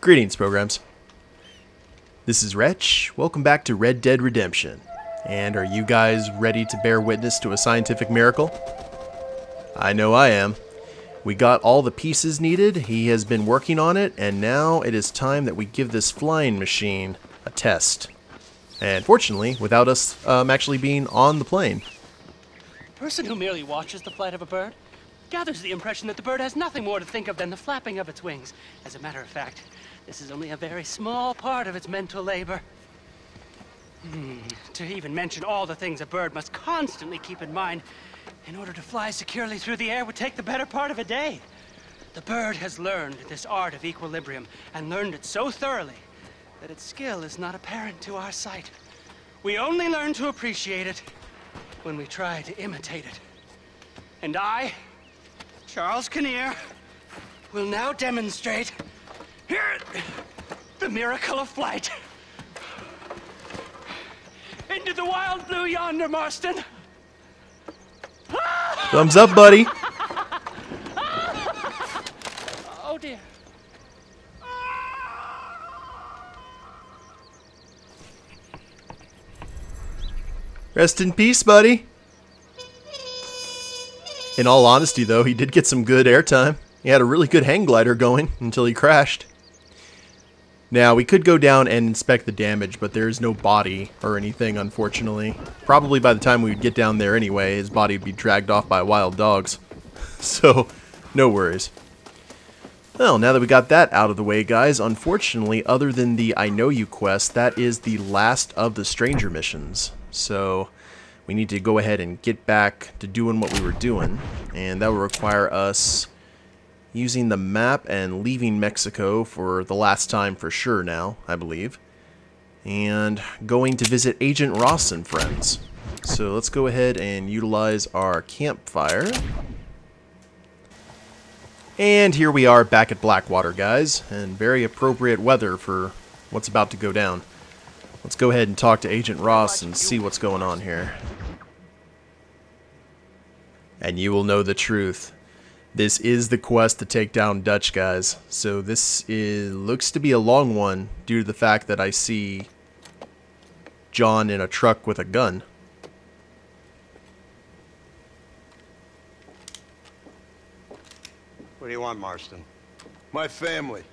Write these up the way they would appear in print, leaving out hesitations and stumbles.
Greetings, programs. This is Wretch. Welcome back to Red Dead Redemption. And are you guys ready to bear witness to a scientific miracle? I know I am. We got all the pieces needed, he has been working on it, and now it is time that we give this flying machine a test. And fortunately, without us actually being on the plane. A person who merely watches the flight of a bird gathers the impression that the bird has nothing more to think of than the flapping of its wings. As a matter of fact, this is only a very small part of its mental labor. To even mention all the things a bird must constantly keep in mind in order to fly securely through the air would take the better part of a day. The bird has learned this art of equilibrium, and learned it so thoroughly that its skill is not apparent to our sight. We only learn to appreciate it when we try to imitate it. And I, Charles Kinnear, will now demonstrate here the miracle of flight. Into the wild blue yonder, Marston. Thumbs up, buddy. Oh dear. Rest in peace, buddy. In all honesty, though, he did get some good airtime. He had a really good hang glider going until he crashed. Now, we could go down and inspect the damage, but there's no body or anything, unfortunately. Probably by the time we would get down there anyway, his body would be dragged off by wild dogs. So, no worries. Well, now that we got that out of the way, guys, unfortunately, other than the I Know You quest, that is the last of the stranger missions. So, we need to go ahead and get back to doing what we were doing, and that will require us using the map and leaving Mexico for the last time for sure now, I believe. And going to visit Agent Ross and friends. So let's go ahead and utilize our campfire. And here we are back at Blackwater, guys. And very appropriate weather for what's about to go down. Let's go ahead and talk to Agent Ross and see what's going on here. And you will know the truth. This is the quest to take down Dutch, guys. So this looks to be a long one due to the fact that I see John in a truck with a gun. What do you want, Marston? My family.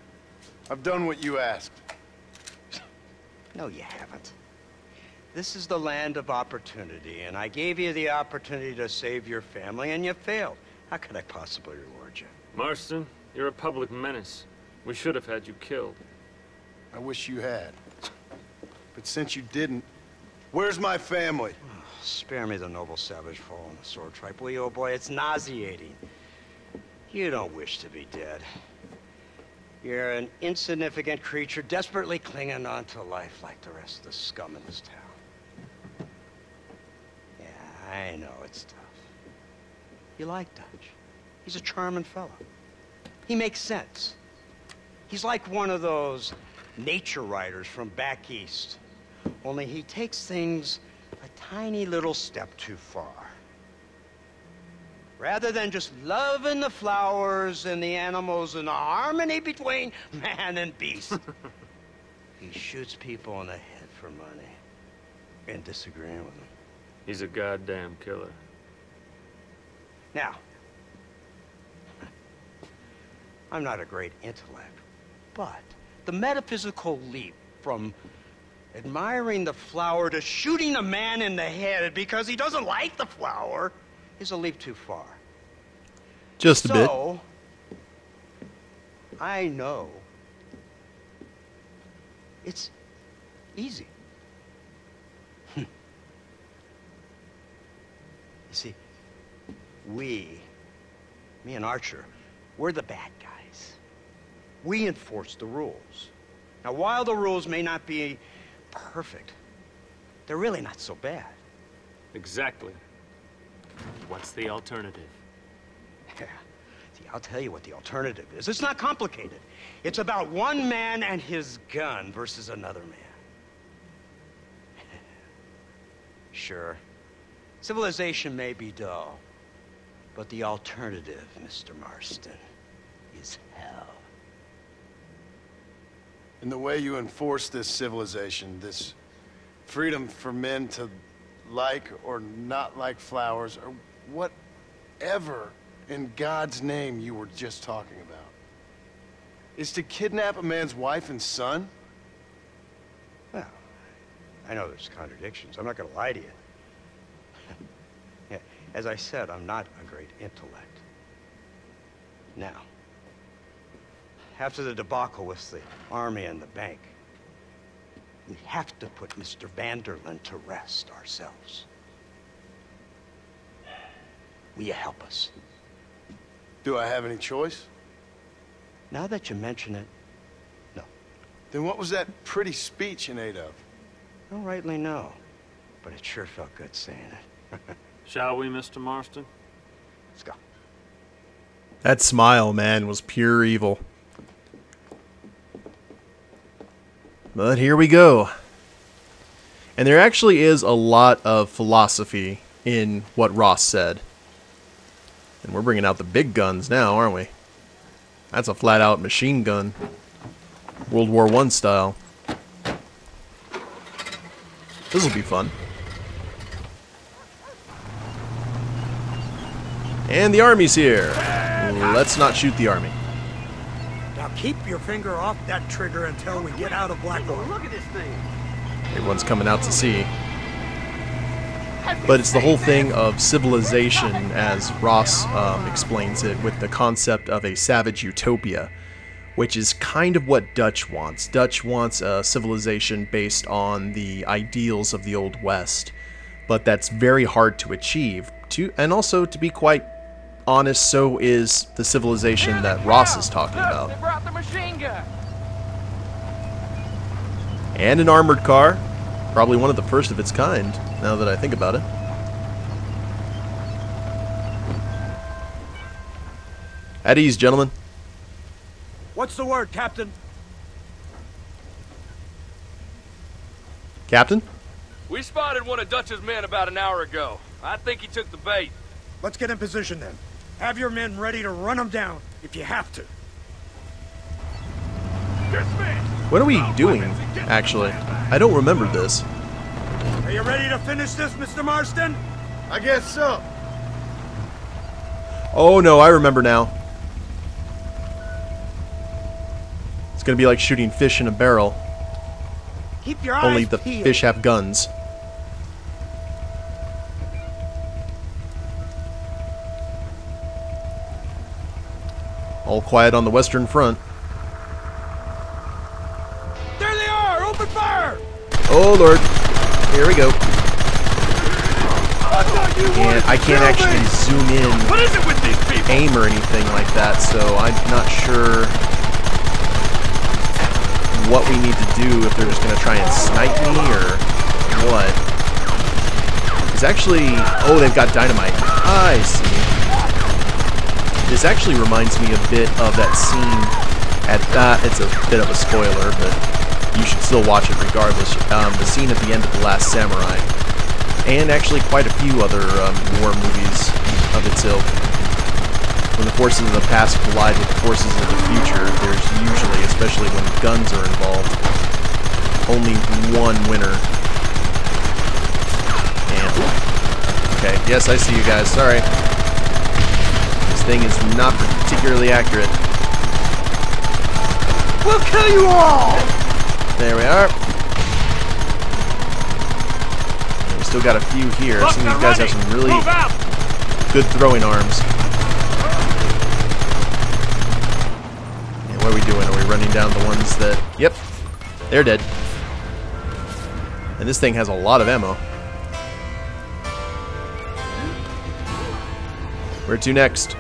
I've done what you asked. No, you haven't. This is the land of opportunity, and I gave you the opportunity to save your family, and you failed. How could I possibly reward you? Marston, you're a public menace. We should have had you killed. I wish you had. But since you didn't, where's my family? Oh, spare me the noble savage fall on the sword tripe, will you, old boy? It's nauseating. You don't wish to be dead. You're an insignificant creature desperately clinging on to life like the rest of the scum in this town. Yeah, I know it's tough. You like Dutch. He's a charming fellow. He makes sense. He's like one of those nature writers from back east. Only he takes things a tiny little step too far. Rather than just loving the flowers and the animals and the harmony between man and beast, he shoots people in the head for money and disagreeing with them. He's a goddamn killer. Now, I'm not a great intellect, but the metaphysical leap from admiring the flower to shooting a man in the head because he doesn't like the flower is a leap too far. Just a bit. So, I know it's easy. You see, me and Archer, we're the bad guys. We enforce the rules. Now, while the rules may not be perfect, they're really not so bad. Exactly. What's the alternative? Yeah. See, I'll tell you what the alternative is. It's not complicated. It's about one man and his gun versus another man. Sure, civilization may be dull, but the alternative, Mr. Marston, is hell. in the way you enforce this civilization, this freedom for men to like or not like flowers, or whatever in God's name you were just talking about, is to kidnap a man's wife and son? Well, I know there's contradictions. I'm not going to lie to you. Yeah, as I said, I'm not a great intellect. Now, after the debacle with the army and the bank, we have to put Mr. Vanderlyn to rest ourselves. Will you help us? Do I have any choice? Now that you mention it, no. Then what was that pretty speech in aid of? I don't rightly know, but it sure felt good saying it. Shall we, Mr. Marston? Let's go. That smile, man, was pure evil. But here we go. And there actually is a lot of philosophy in what Ross said. And we're bringing out the big guns now, aren't we? That's a flat-out machine gun. World War I style. This will be fun. And the army's here. Let's not shoot the army. Now keep your finger off that trigger until we get out of Blackwater. Look at this thing. Everyone's coming out to see. But it's the whole thing of civilization, as Ross explains it, with the concept of a savage utopia, which is kind of what Dutch wants. Dutch wants a civilization based on the ideals of the Old West, but that's very hard to achieve. And also, to be quite honest, so is the civilization that Ross is talking about. They brought the machine gun. And an armored car. Probably one of the first of its kind, now that I think about it. At ease, gentlemen. What's the word, Captain? Captain? We spotted one of Dutch's men about an hour ago. I think he took the bait. Let's get in position then. Have your men ready to run them down if you have to. What are we doing, actually? I don't remember this. Are you ready to finish this, Mr. Marston? I guess so. Oh no, I remember now. It's gonna be like shooting fish in a barrel. Keep your eyes Only the peeled. fish have guns. All quiet on the Western Front. There they are! Open fire! Oh lord. Here we go. And I can't actually zoom in, What is it with these people? aim or anything like that, so I'm not sure what we need to do, if they're just going to try and snipe me or what. It's actually... Oh, they've got dynamite. I see. This actually reminds me a bit of that scene at... it's a bit of a spoiler, but you should still watch it regardless. The scene at the end of The Last Samurai. And actually quite a few other war movies of its ilk. When the forces of the past collide with the forces of the future, there's usually, especially when guns are involved, only one winner. And, okay, yes, I see you guys, sorry. This thing is not particularly accurate. We'll kill you all! There we are. And we still got a few here. Some of these guys have some really good throwing arms. What are we doing? Are we running down the ones that... Yep, they're dead. And this thing has a lot of ammo. Where to next?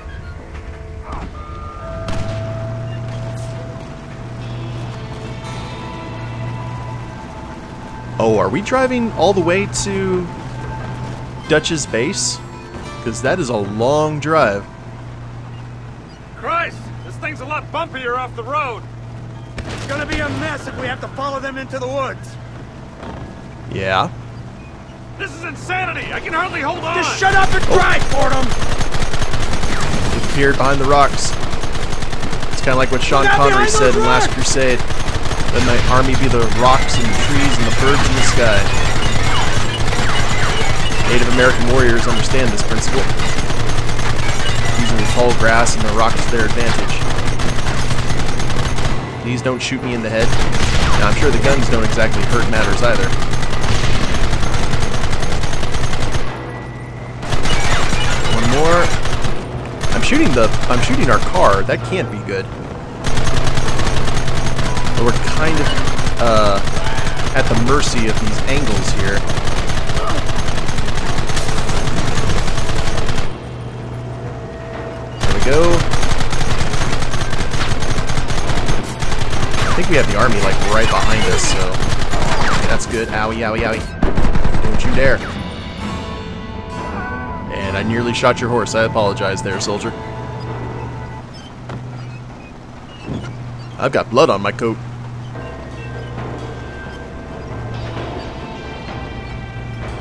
Oh, are we driving all the way to Dutch's base? Because that is a long drive. Christ, this thing's a lot bumpier off the road. It's gonna be a mess if we have to follow them into the woods. Yeah. This is insanity. I can hardly hold on. Just shut up and drive, Fordham! Appeared behind the rocks. It's kind of like what Sean Get Connery behind said those in Last rocks! Crusade. Let my army be the rocks and the trees and the birds in the sky. Native American warriors understand this principle, using the tall grass and the rocks to their advantage. Please don't shoot me in the head. Now, I'm sure the guns don't exactly hurt matters either. One more. I'm shooting our car. That can't be good. But we're kind of at the mercy of these angles here. There we go. I think we have the army like right behind us, so that's good. Owie, owie, owie. Don't you dare. And I nearly shot your horse. I apologize there, soldier. I've got blood on my coat.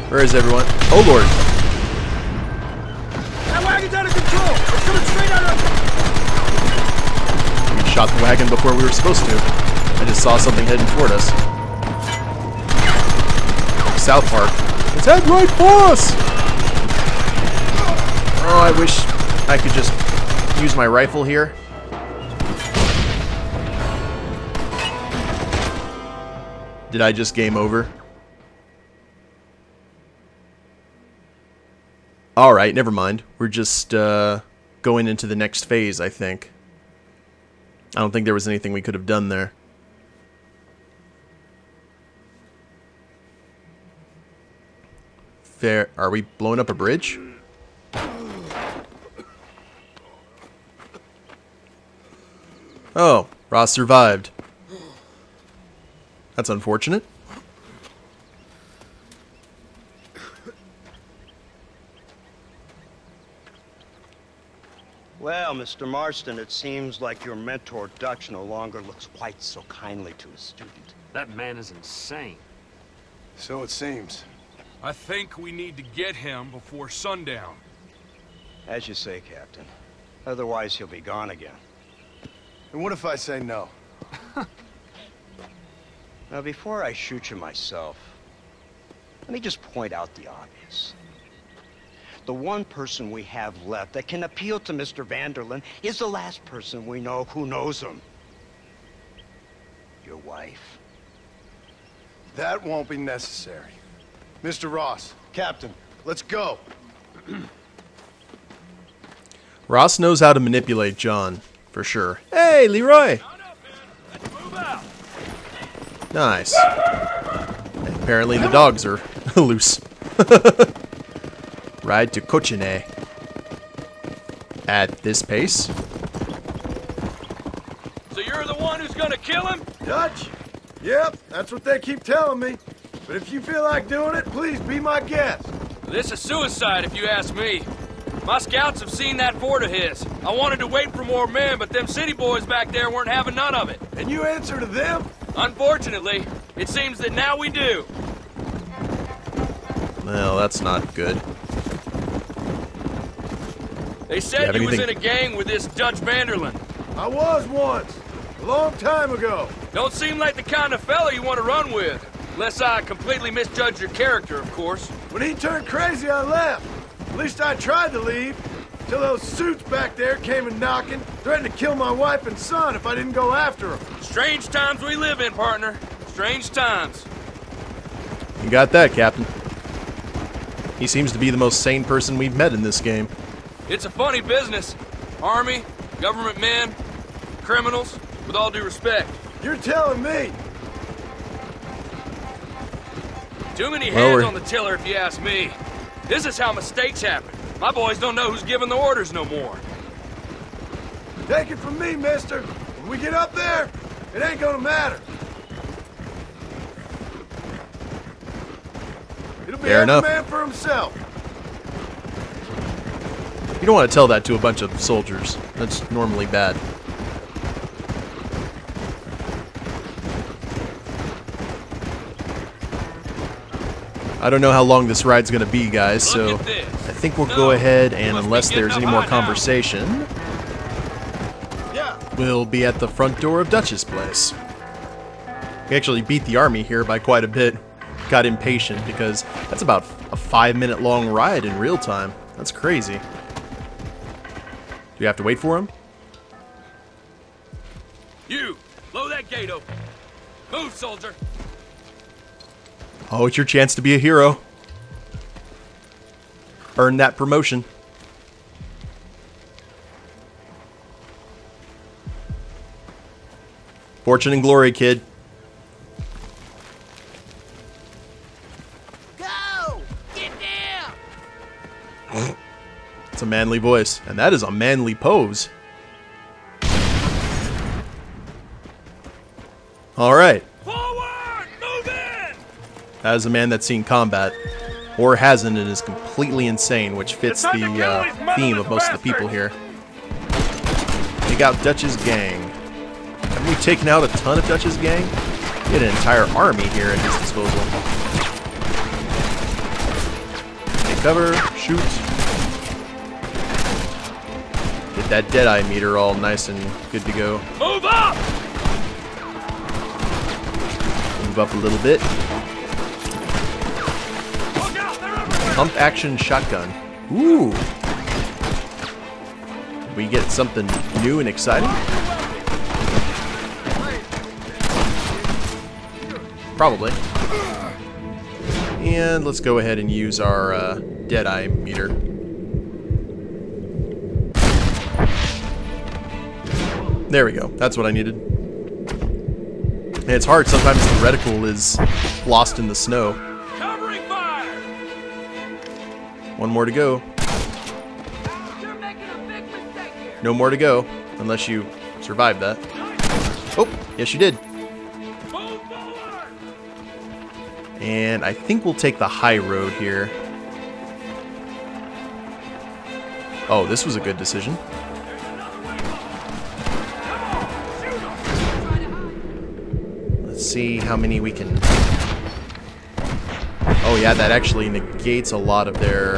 Where is everyone? Oh lord. That wagon's out of control! It's coming straight at us! We shot the wagon before we were supposed to. I just saw something heading toward us. South Park. Let's head right for us! Oh, I wish I could just use my rifle here. Did I just game over? Alright, never mind. We're just going into the next phase, I think. I don't think there was anything we could have done there. Fair. Are we blowing up a bridge? Oh, Ross survived. That's unfortunate. Well, Mr. Marston, it seems like your mentor Dutch no longer looks quite so kindly to his student. That man is insane. So it seems. I think we need to get him before sundown. As you say, Captain. Otherwise, he'll be gone again. And what if I say no? Now, before I shoot you myself, let me just point out the obvious. The one person we have left that can appeal to Mr. Vanderlyn is the last person we know who knows him. Your wife. That won't be necessary. Mr. Ross, Captain, let's go. Ross knows how to manipulate John, for sure. Hey, Leroy! Let's move out. Nice. And apparently the dogs are loose. Ride to Cochinay. At this pace. So you're the one who's gonna kill him? Dutch? Yep, that's what they keep telling me. But if you feel like doing it, please be my guest. This is suicide, if you ask me. My scouts have seen that fort of his. I wanted to wait for more men, but them city boys back there weren't having none of it. And you answer to them? Unfortunately, it seems that now we do. Well, that's not good. They said you was in a gang with this Dutch Vanderlyn. I was once. A long time ago. Don't seem like the kind of fella you want to run with. Unless I completely misjudge your character, of course. When he turned crazy, I left. At least I tried to leave. Till those suits back there came and knocking, threatened to kill my wife and son if I didn't go after them. Strange times we live in, partner. Strange times. You got that, Captain. He seems to be the most sane person we've met in this game. It's a funny business. Army, government men, criminals, with all due respect. You're telling me. Too many hands on the tiller, if you ask me. This is how mistakes happen. My boys don't know who's giving the orders no more. Take it from me, mister. When we get up there, it ain't gonna matter. It'll be Fair every enough. man for himself. You don't want to tell that to a bunch of soldiers. That's normally bad. I don't know how long this ride's going to be, guys, so I think we'll go ahead and, unless there's any more conversation, we'll be at the front door of Dutch's place. We actually beat the army here by quite a bit. Got impatient because that's about a 5-minute long ride in real time. That's crazy. Do we have to wait for him? You, blow that gate open. Move, soldier. Oh, it's your chance to be a hero. Earn that promotion. Fortune and glory, kid. Go! Get down! It's a manly voice, and that is a manly pose. Alright. Forward! Move in! That is a man that's seen combat. Or hasn't and is completely insane, which fits the theme of most of the people here. Take out Dutch's gang. Haven't we taken out a ton of Dutch's gang? He had an entire army here at his disposal. Take cover, shoot. Get that Deadeye meter all nice and good to go. Move up! Move up a little bit. Pump action shotgun. Ooh. Did we get something new and exciting? Probably. And let's go ahead and use our Deadeye meter. There we go. That's what I needed. And it's hard. Sometimes the reticle is lost in the snow. Covering fire! One more to go. You're making a big mistake here! No more to go, unless you survive that. Oh, yes you did. Move forward! And I think we'll take the high road here. Oh, this was a good decision. Let's see how many we can... Oh yeah, that actually negates a lot of their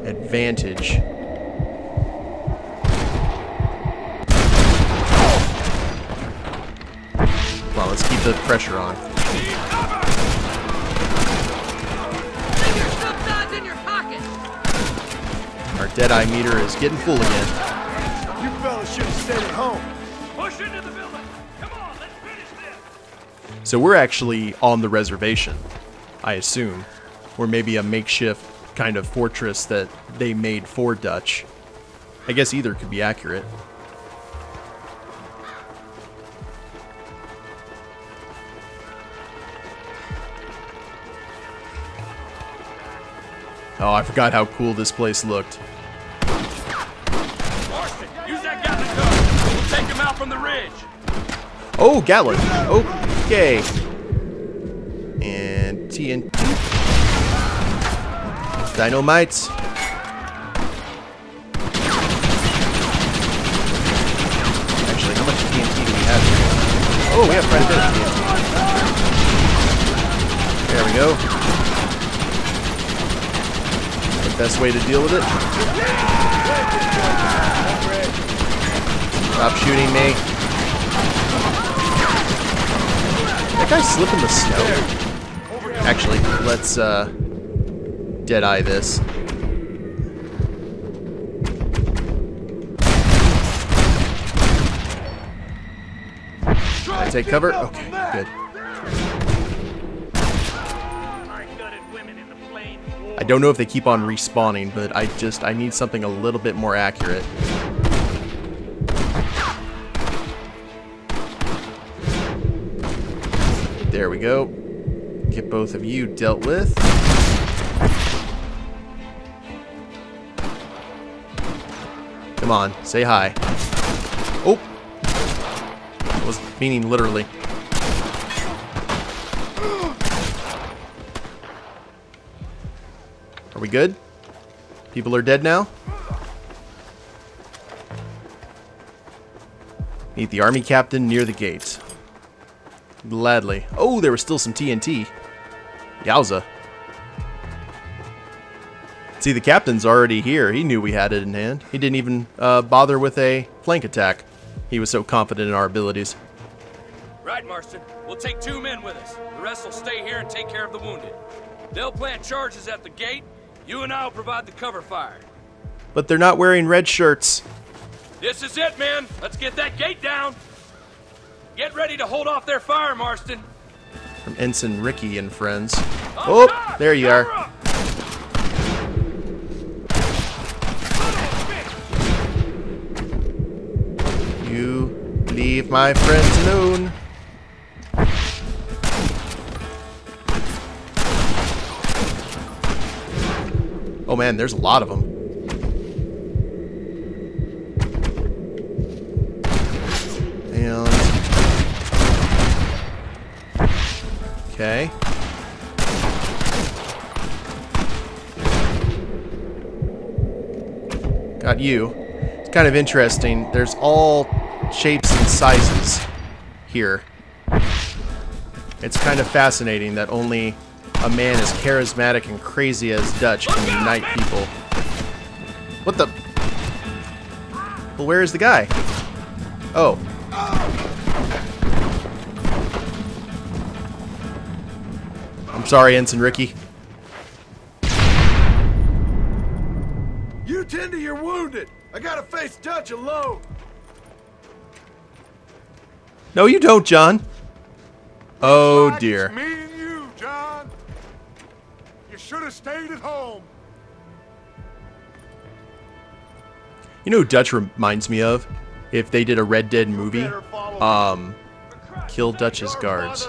advantage. Well, let's keep the pressure on. Leave your subsides in your pocket! Our Deadeye meter is getting full again. You fellas should have stayed at home. Push into the building! Come on, let's finish this! So we're actually on the reservation, I assume. Or maybe a makeshift kind of fortress that they made for Dutch. I guess either could be accurate. Oh, I forgot how cool this place looked. Marston, use that Gatling gun! We'll take him out from the ridge! Oh, Gatling. Okay. And TNT. Dynamite. Actually, how much TNT do we have here? Oh, we have quite a bit of TNT. There we go. The best way to deal with it. Stop shooting me. That guy's slipping the snow. Actually, let's Deadeye this. Can I take cover? Okay, good. I don't know if they keep on respawning, but I need something a little bit more accurate. There we go. Get both of you dealt with. Come on, say hi. Oh! I was meaning literally. Are we good? People are dead now? Meet the army captain near the gates. Gladly. Oh, there was still some TNT. Yowza. See, the captain's already here. He knew we had it in hand. He didn't even bother with a flank attack. He was so confident in our abilities. Right, Marston. We'll take 2 men with us. The rest will stay here and take care of the wounded. They'll plant charges at the gate. You and I'll provide the cover fire. But they're not wearing red shirts. This is it, men. Let's get that gate down. Get ready to hold off their fire, Marston. From Ensign Ricky and friends. Oh, there you are. You leave my friends alone. Oh man, there's a lot of them. And okay. Got you. It's kind of interesting. There's all shapes and sizes here. It's kind of fascinating that only a man as charismatic and crazy as Dutch can unite people. What the? Well, where is the guy? Oh. I'm sorry, Ensign Ricky. You tend to your wounded. I gotta face Dutch alone. No, you don't, John. Oh, dear. It's me and you, John. You should have stayed at home. You know who Dutch reminds me of? If they did a Red Dead movie, kill Dutch's guards.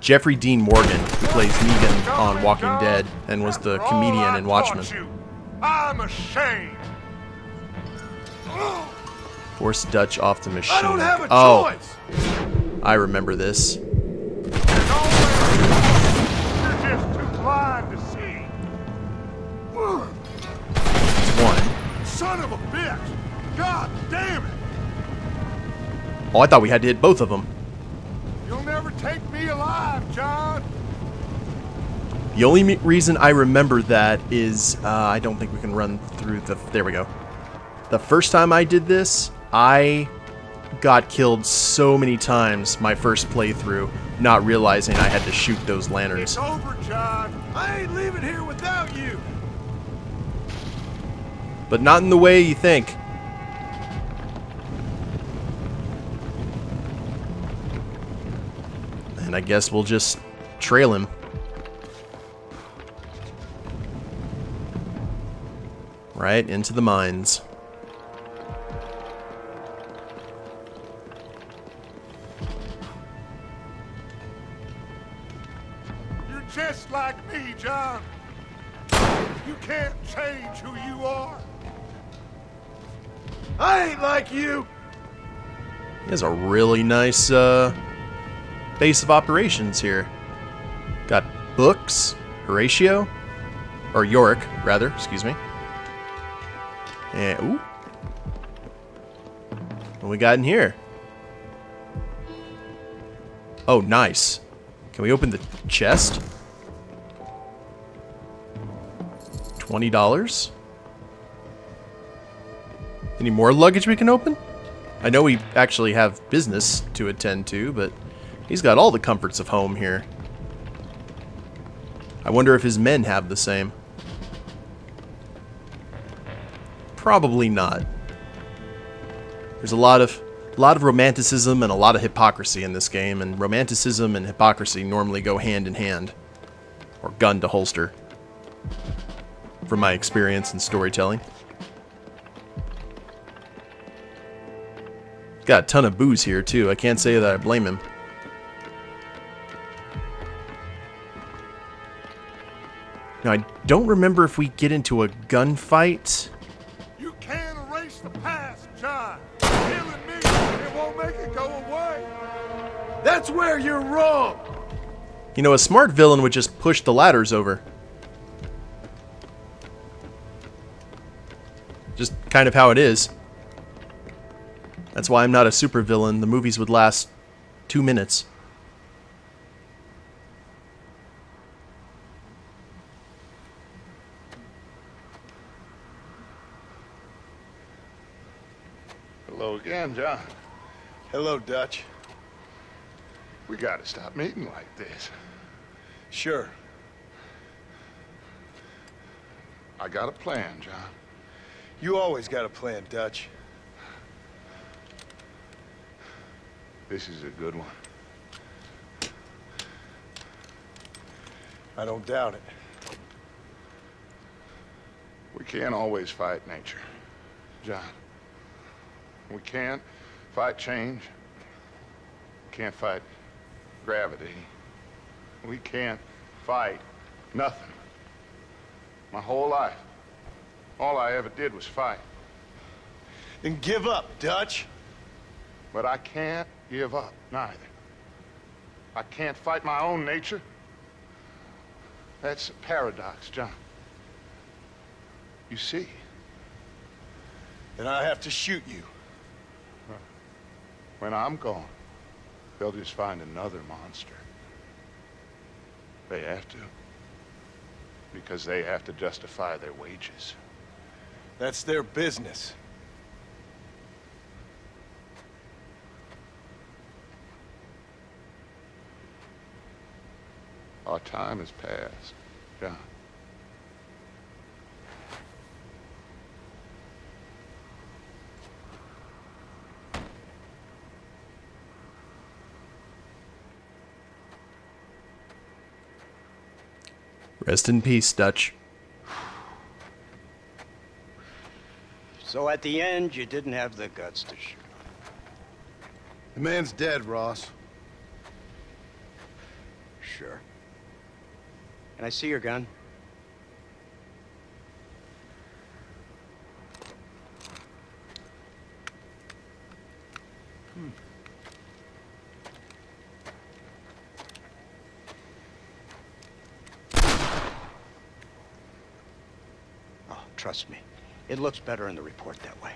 Jeffrey Dean Morgan, who plays Negan on Walking Dead and was the comedian in Watchmen. I'm ashamed. Force Dutch off the machine. I don't have a oh, choice. I remember this. You're just too blind to see. One. Son of a bitch! God damn it! Oh, I thought we had to hit both of them. You'll never take me alive, John. The only reason I remember that is I don't think we can run through the... There we go. The first time I did this, I got killed so many times my first playthrough, not realizing I had to shoot those lanterns. It's over, John. I ain't leaving here without you. But not in the way you think. And I guess we'll just trail him. Right into the mines. You're just like me, John. You can't change who you are. I ain't like you. He has a really nice base of operations here. Got books, Horatio, or Yorick, rather, excuse me. And, ooh. What we got in here? Oh, nice. Can we open the chest? $20. Any more luggage we can open? I know we actually have business to attend to, but he's got all the comforts of home here. I wonder if his men have the same. Probably not. There's a lot of romanticism and a lot of hypocrisy in this game, and romanticism and hypocrisy normally go hand in hand, or gun to holster, from my experience in storytelling. Got a ton of booze here too. I can't say that I blame him. Now I don't remember if we get into a gunfight. You can't erase the past, John. Killing me, it won't make it go away. That's where you're wrong. You know, a smart villain would just push the ladders over. Just kind of how it is. That's why I'm not a supervillain. The movies would last 2 minutes. Hello again, John. Hello, Dutch. We gotta stop meeting like this. Sure. I got a plan, John. You always got a plan, Dutch. This is a good one. I don't doubt it. We can't always fight nature, John. We can't fight change. We can't fight gravity. We can't fight nothing. My whole life, all I ever did was fight. Then give up, Dutch. But I can't give up, neither. I can't fight my own nature. That's a paradox, John. You see? Then I have to shoot you. When I'm gone, they'll just find another monster. They have to. Because they have to justify their wages. That's their business. Our time has passed, John. Rest in peace, Dutch. So at the end, you didn't have the guts to shoot. The man's dead, Ross. Sure. Can I see your gun? Oh, trust me. It looks better in the report that way.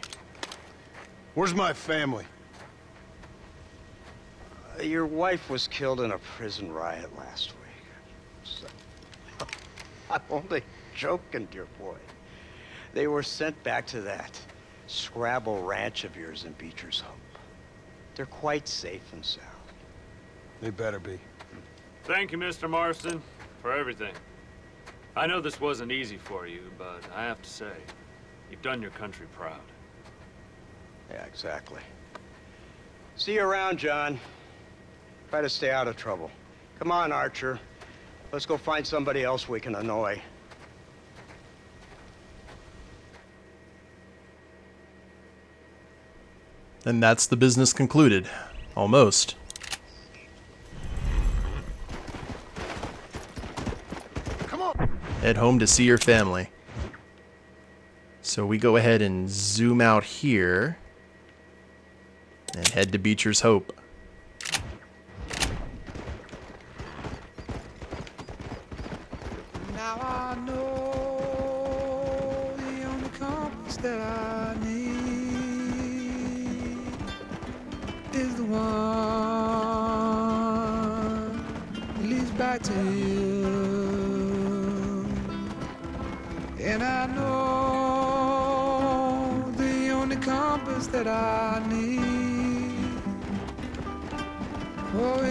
Where's my family? Your wife was killed in a prison riot last week. So, I'm only joking, dear boy. They were sent back to that Scrabble ranch of yours in Beecher's Hope. They're quite safe and sound. They better be. Thank you, Mr. Marston, for everything. I know this wasn't easy for you, but I have to say, you've done your country proud. Yeah, exactly. See you around, John. Try to stay out of trouble. Come on, Archer. Let's go find somebody else we can annoy. And that's the business concluded. Almost. Come on. Head home to see your family. So we go ahead and zoom out here and head to Beecher's Hope. Now I know the only compass that I need is the one that leads back to you. And I know the only compass that I need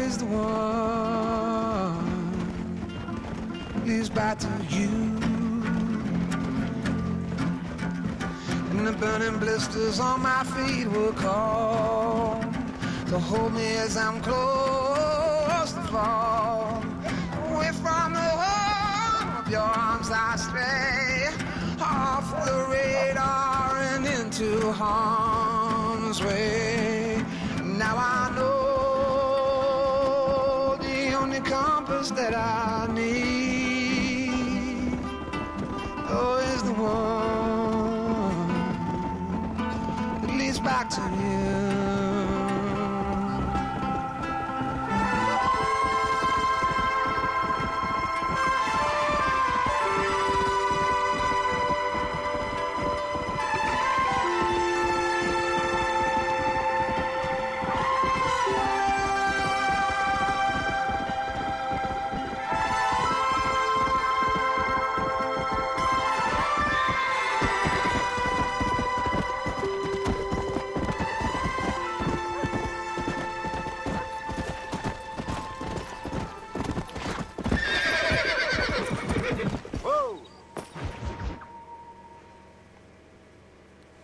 is the one leads back to you. And the burning blisters on my feet will call to hold me as I'm close to fall. Away from the home of your arms I stray, off the radar and into harm's way. Now I know the only compass that I need is the one that leads back to you.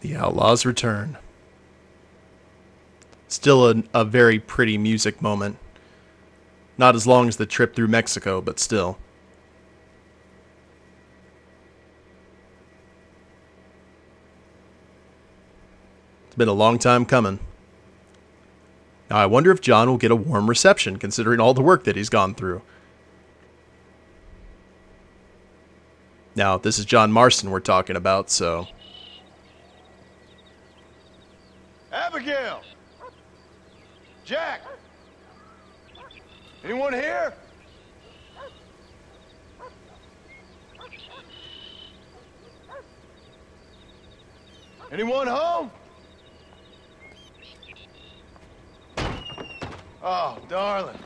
The Outlaws return. Still a very pretty music moment. Not as long as the trip through Mexico, but still. It's been a long time coming. Now I wonder if John will get a warm reception, considering all the work that he's gone through. Now, this is John Marston we're talking about, so... Abigail! Jack! Anyone here? Anyone home? Oh, darling.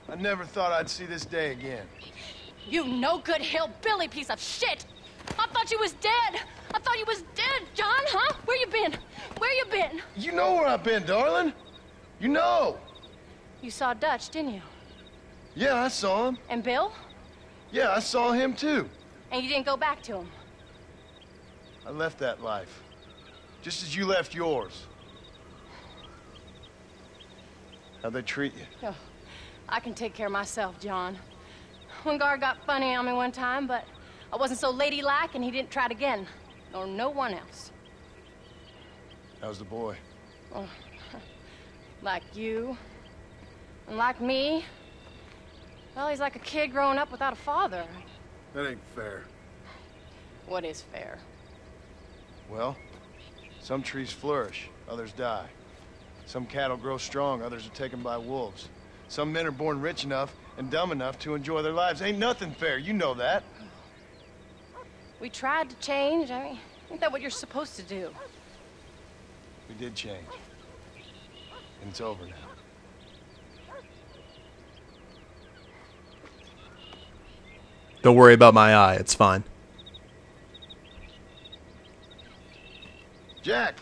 I never thought I'd see this day again. You no-good hillbilly piece of shit! I thought you was dead! I thought you was dead, John, huh? Where you been? Where you been? You know where I've been, darling. You know. You saw Dutch, didn't you? Yeah, I saw him. And Bill? Yeah, I saw him too. And you didn't go back to him? I left that life. Just as you left yours. How'd they treat you? Oh, I can take care of myself, John. One guard got funny on me one time, but I wasn't so ladylike and he didn't try it again. Nor no one else. How's the boy? Oh, like you. And like me. Well, he's like a kid growing up without a father. That ain't fair. What is fair? Well, some trees flourish, others die. Some cattle grow strong, others are taken by wolves. Some men are born rich enough and dumb enough to enjoy their lives. Ain't nothing fair, you know that. We tried to change. I mean, ain't that what you're supposed to do? We did change. And it's over now. Don't worry about my eye, it's fine. Jack!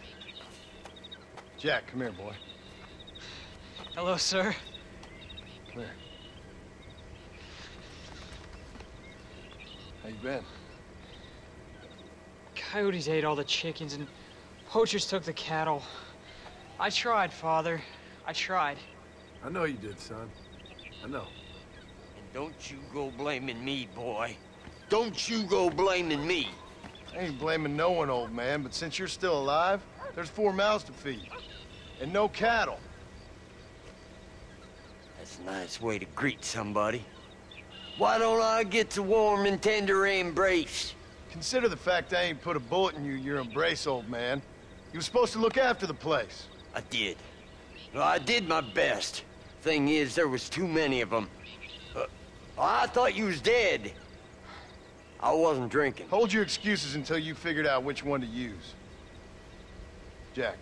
Jack, come here, boy. Hello, sir. Come here. How you been? Coyotes ate all the chickens and poachers took the cattle. I tried, Father. I tried. I know you did, son. I know. And don't you go blaming me, boy. Don't you go blaming me. I ain't blaming no one, old man, but since you're still alive, there's 4 mouths to feed. And no cattle. That's a nice way to greet somebody. Why don't I get the warm and tender embrace? Consider the fact I ain't put a bullet in your embrace, old man. You were supposed to look after the place. I did. Well, I did my best. Thing is, there was too many of them. I thought you was dead. I wasn't drinking. Hold your excuses until you figured out which one to use. Jack,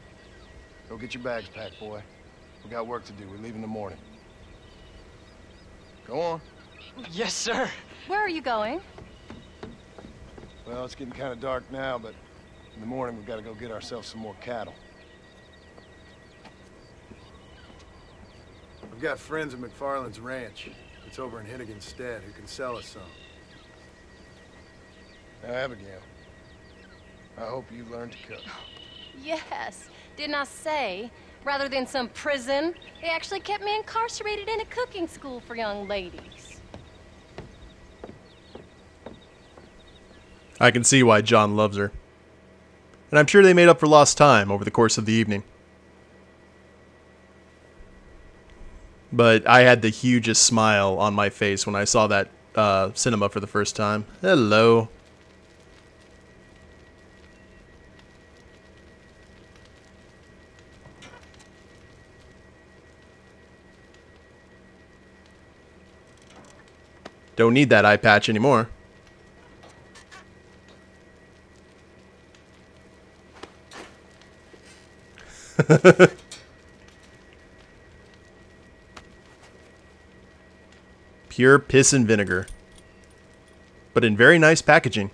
go get your bags packed, boy. We got work to do. We leave in the morning. Go on. Yes, sir. Where are you going? Well, it's getting kind of dark now, but in the morning we've got to go get ourselves some more cattle. I've got friends at McFarland's ranch. It's over in Hennigan's Stead who can sell us some. Now, Abigail, I hope you learned to cook. Yes. Didn't I say, rather than some prison, they actually kept me incarcerated in a cooking school for young ladies. I can see why John loves her. And I'm sure they made up for lost time over the course of the evening. But I had the hugest smile on my face when I saw that cinema for the first time. Hello. Don't need that eye patch anymore. Pure piss and vinegar. But in very nice packaging.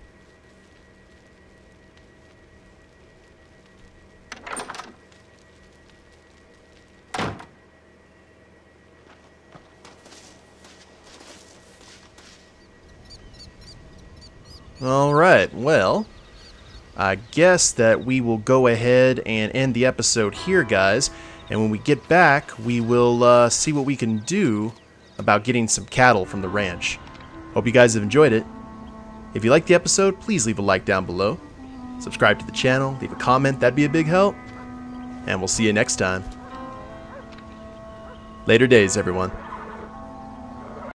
Alright, well, I guess that we will go ahead and end the episode here, guys. And when we get back, we will see what we can do about getting some cattle from the ranch. Hope you guys have enjoyed it. If you liked the episode, please leave a like down below. Subscribe to the channel, leave a comment, that'd be a big help. And we'll see you next time. Later days, everyone.